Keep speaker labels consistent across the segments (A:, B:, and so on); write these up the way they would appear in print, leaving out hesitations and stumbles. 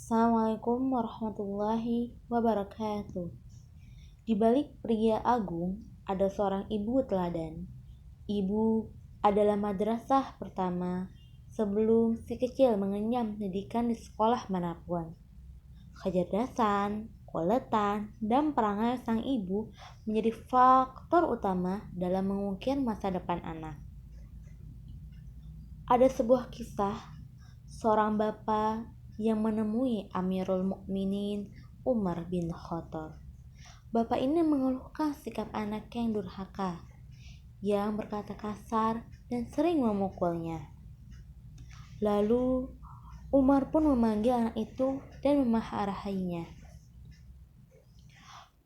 A: Assalamualaikum warahmatullahi wabarakatuh. Di balik pria agung ada seorang ibu teladan. Ibu adalah madrasah pertama sebelum si kecil mengenyam pendidikan di sekolah manapun. Kecerdasan, keuletan, dan perangai sang ibu menjadi faktor utama dalam mengukir masa depan anak. Ada sebuah kisah seorang bapak yang menemui Amirul Mukminin Umar bin Khattab. Bapak ini mengeluhkan sikap anaknya yang durhaka, yang berkata kasar dan sering memukulnya. Lalu Umar pun memanggil anak itu dan memarahinya.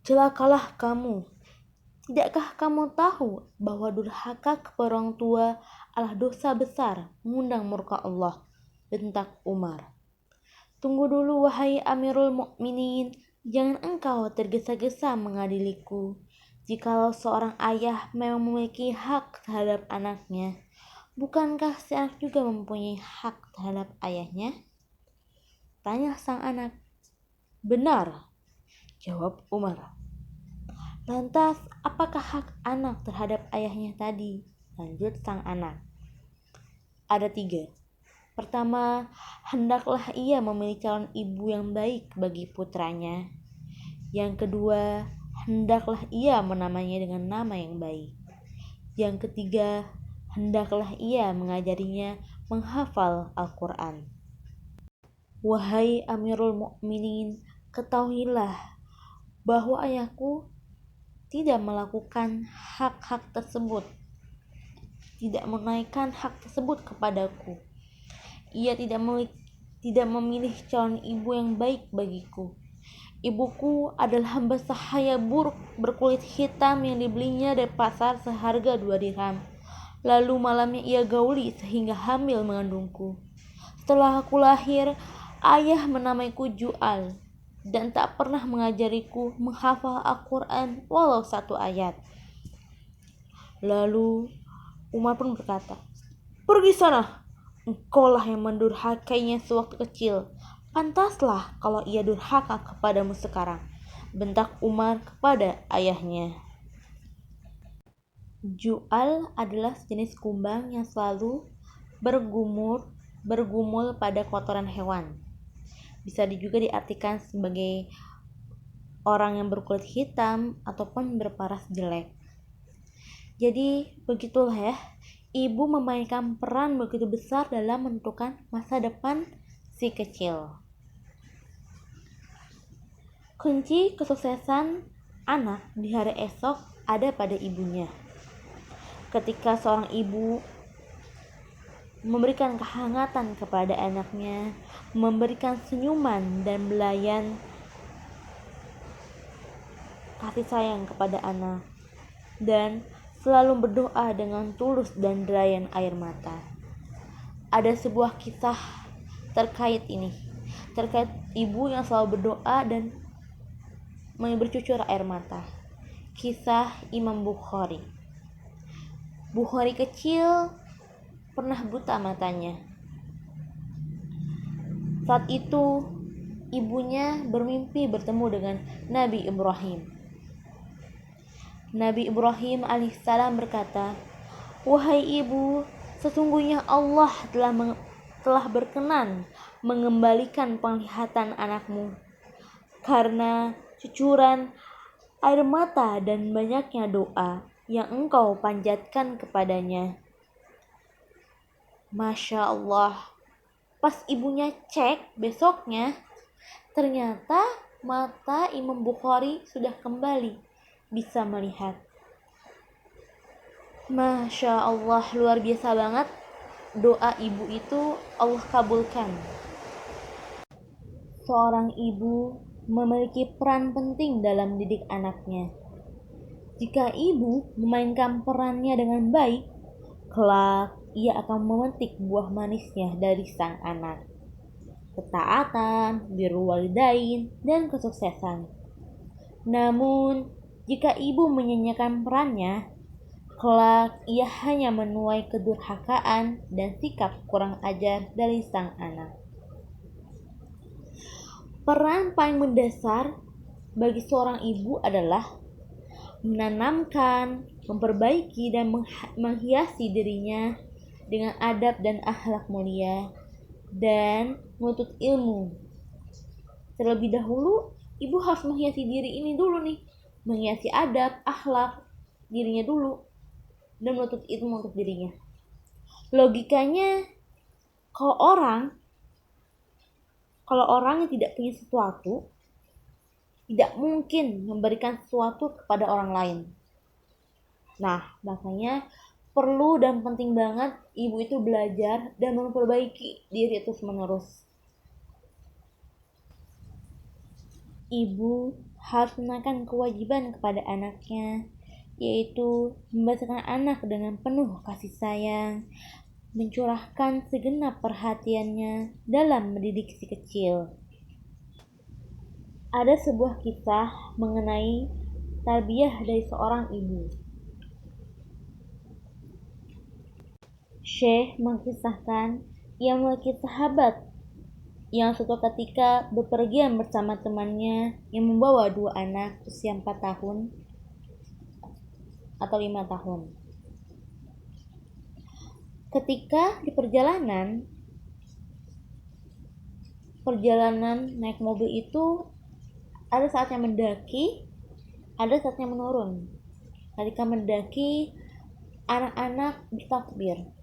A: "Celakalah kamu, tidakkah kamu tahu bahwa durhaka kepada orang tua adalah dosa besar mengundang murka Allah?" bentak Umar. "Tunggu dulu wahai Amirul Mukminin, jangan engkau tergesa-gesa mengadiliku. Jikalau seorang ayah memang memiliki hak terhadap anaknya, bukankah si anak juga mempunyai hak terhadap ayahnya?" tanya sang anak. "Benar," jawab Umar. "Lantas apakah hak anak terhadap ayahnya tadi?" lanjut sang anak. "Ada 3. Pertama, hendaklah ia memilih calon ibu yang baik bagi putranya. Yang kedua, hendaklah ia menamainya dengan nama yang baik. Yang ketiga, hendaklah ia mengajarinya menghafal Al-Quran. Wahai Amirul Mukminin, ketahuilah bahwa ayahku tidak melakukan hak-hak tersebut, tidak menaikkan hak tersebut kepadaku. Ia tidak memilih calon ibu yang baik bagiku. Ibuku adalah hamba sahaya buruk berkulit hitam yang dibelinya dari pasar seharga 2 dirham. Lalu malamnya ia gauli sehingga hamil mengandungku. Setelah aku lahir, ayah menamaiku Ju'al dan tak pernah mengajariku menghafal Al-Quran walau 1 ayat." Lalu Umar pun berkata, "Pergi sana, engkaulah yang mendurhakainya sewaktu kecil. Pantaslah kalau ia durhaka kepadamu sekarang," bentak Umar kepada ayahnya. Ju'al adalah sejenis kumbang yang selalu bergumul pada kotoran hewan. Bisa juga diartikan sebagai orang yang berkulit hitam ataupun berparas jelek. Jadi begitulah ya, ibu memainkan peran begitu besar dalam menentukan masa depan si kecil. Kunci kesuksesan anak di hari esok ada pada ibunya. Ketika seorang ibu memberikan kehangatan kepada anaknya, memberikan senyuman dan belayan kasih sayang kepada anak, dan selalu berdoa dengan tulus dan derayan air mata. Ada sebuah kisah terkait ibu yang selalu berdoa dan bercucur air mata. Kisah Imam Bukhari. Bukhari kecil pernah buta matanya. Saat itu ibunya bermimpi bertemu dengan Nabi Ibrahim. Nabi Ibrahim alaihissalam berkata, "Wahai ibu, sesungguhnya Allah telah berkenan mengembalikan penglihatan anakmu karena cucuran air mata dan banyaknya doa yang engkau panjatkan kepadanya." Masya Allah, pas ibunya cek besoknya, ternyata mata Imam Bukhari sudah kembali bisa melihat. Masya Allah, luar biasa banget. Doa ibu itu Allah kabulkan. Seorang ibu memiliki peran penting dalam mendidik anaknya. Jika ibu memainkan perannya dengan baik, kelak ia akan memetik buah manisnya dari sang anak. Ketaatan, birrul walidain, dan kesuksesan. Namun, jika ibu menyanyiakan perannya, kelak ia hanya menuai kedurhakaan dan sikap kurang ajar dari sang anak. Peran paling mendasar bagi seorang ibu adalah menanamkan, memperbaiki, dan menghiasi dirinya dengan adab dan akhlak mulia, dan menuntut ilmu. Terlebih dahulu, ibu harus menghiasi diri ini dulu nih, menghiasi adab, akhlak dirinya dulu, dan menuntut ilmu untuk dirinya. Logikanya, kalau orang yang tidak punya sesuatu, tidak mungkin memberikan sesuatu kepada orang lain. Nah, makanya perlu dan penting banget ibu itu belajar dan memperbaiki diri terus menerus. Ibu harus menaikkan kewajiban kepada anaknya, yaitu membesarkan anak dengan penuh kasih sayang, mencurahkan segenap perhatiannya dalam mendidik si kecil. Ada sebuah kisah mengenai tarbiyah dari seorang ibu. Syekh mengisahkan ia memiliki sahabat yang suatu ketika bepergian bersama temannya yang membawa 2 anak usia 4 tahun atau 5 tahun. Ketika di perjalanan naik mobil itu ada saatnya mendaki, ada saatnya menurun. Ketika mendaki, anak-anak bertakbir,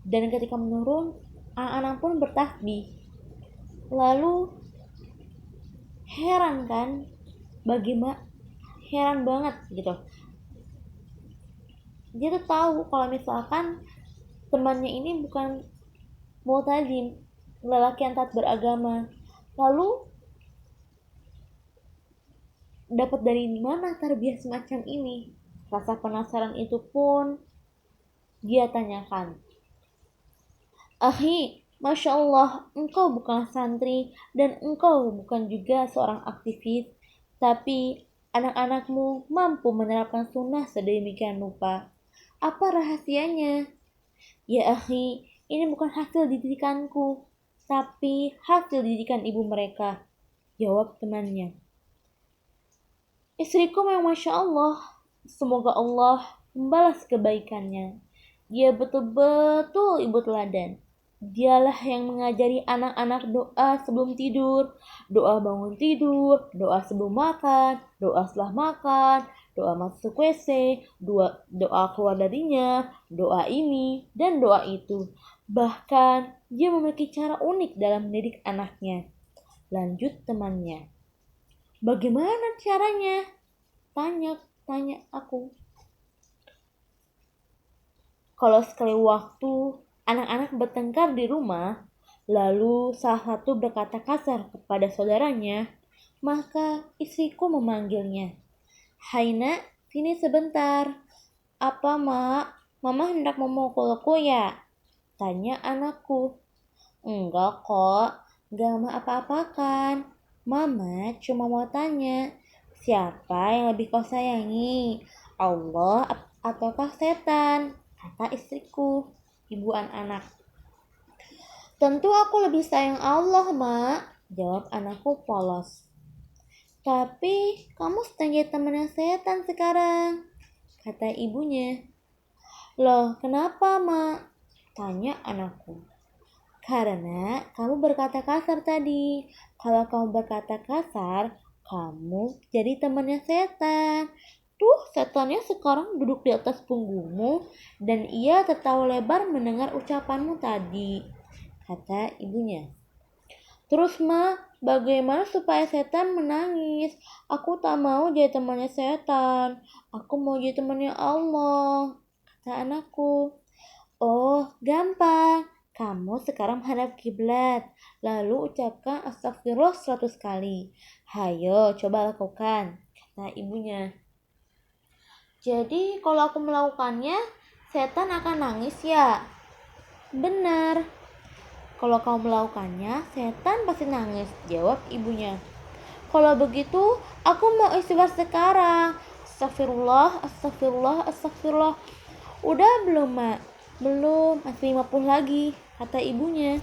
A: dan ketika menurun, anak-anak pun bertasbih. Lalu heran kan, heran banget gitu. Dia tuh tahu kalau misalkan temannya ini bukan multazim, lelaki yang taat beragama. Lalu dapat dari mana tarbiyah semacam ini? Rasa penasaran itu pun dia tanyakan. Akhi, Masya Allah, engkau bukan santri dan engkau bukan juga seorang aktivis, tapi anak-anakmu mampu menerapkan sunnah sedemikian rupa. Apa rahasianya? Ya akhi, ini bukan hasil didikanku, tapi hasil didikan ibu mereka, jawab temannya. Istriku memang Masya Allah, semoga Allah membalas kebaikannya. Dia betul-betul ibu teladan. Dialah yang mengajari anak-anak doa sebelum tidur, doa bangun tidur, doa sebelum makan, doa setelah makan, doa masuk WC, doa keluar darinya, doa ini dan doa itu. Bahkan dia memiliki cara unik dalam mendidik anaknya. Lanjut temannya. Bagaimana caranya? Tanya aku. Kalau sekali waktu anak-anak bertengkar di rumah, lalu salah satu berkata kasar kepada saudaranya, maka istriku memanggilnya. Hai nak, sini sebentar. Apa mak? Mama hendak memukulku ya? Tanya anakku. Enggak kok, enggak mama apa-apakan. Mama cuma mau tanya, siapa yang lebih kau sayangi? Allah ataukah setan? Kata istriku, ibu anak. Tentu aku lebih sayang Allah, Mak, jawab anakku polos. Tapi kamu sedang jadi temannya setan sekarang, kata ibunya. Loh, kenapa, Mak? Tanya anakku. Karena kamu berkata kasar tadi. Kalau kamu berkata kasar, kamu jadi temannya setan. Tuh, setannya sekarang duduk di atas punggungmu dan ia tertawa lebar mendengar ucapanmu tadi, kata ibunya. Terus Ma, bagaimana supaya setan menangis? Aku tak mau jadi temannya setan. Aku mau jadi temannya Allah, kata anakku. Oh, gampang. Kamu sekarang menghadap kiblat, lalu ucapkan astagfirullah 100 kali. Hayo, coba lakukan, kata ibunya. Jadi kalau aku melakukannya, setan akan nangis ya? Benar. Kalau kamu melakukannya, setan pasti nangis, jawab ibunya. Kalau begitu, aku mau istighfar sekarang. Astagfirullah, astagfirullah, astagfirullah. Udah belum, Mak? Belum, masih 50 lagi, kata ibunya.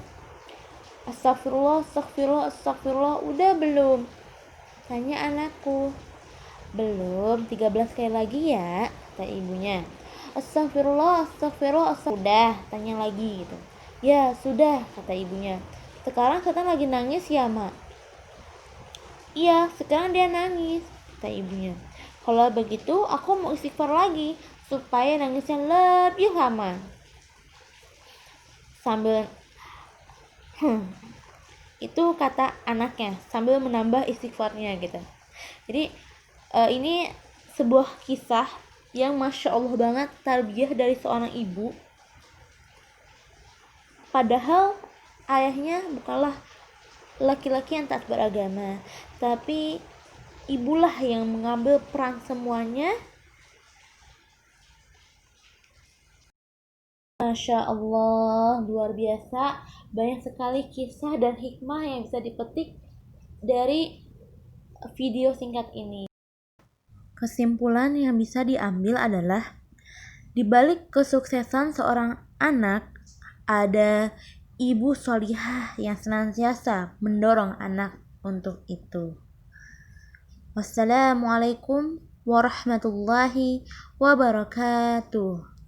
A: Astagfirullah, astagfirullah, astagfirullah. Udah belum? Tanya anakku. Belum, 13 kali lagi ya, kata ibunya. Astagfirullah, astagfirullah, astagfirullah. Udah, tanya lagi gitu. Ya, sudah, kata ibunya. Sekarang Setan lagi nangis ya, Mak? Iya, sekarang dia nangis, kata ibunya. Kalau begitu, aku mau istighfar lagi, supaya nangisnya lebih lama. Sambil itu kata anaknya sambil menambah istighfarnya gitu. Jadi ini sebuah kisah yang masya Allah banget, tarbiyah dari seorang ibu. Padahal ayahnya bukanlah laki-laki yang taat beragama, tapi ibulah yang mengambil peran semuanya. Masya Allah, luar biasa. Banyak sekali kisah dan hikmah yang bisa dipetik dari video singkat ini. Kesimpulan yang bisa diambil adalah di balik kesuksesan seorang anak ada ibu sholihah yang senantiasa mendorong anak untuk itu. Wassalamualaikum warahmatullahi wabarakatuh.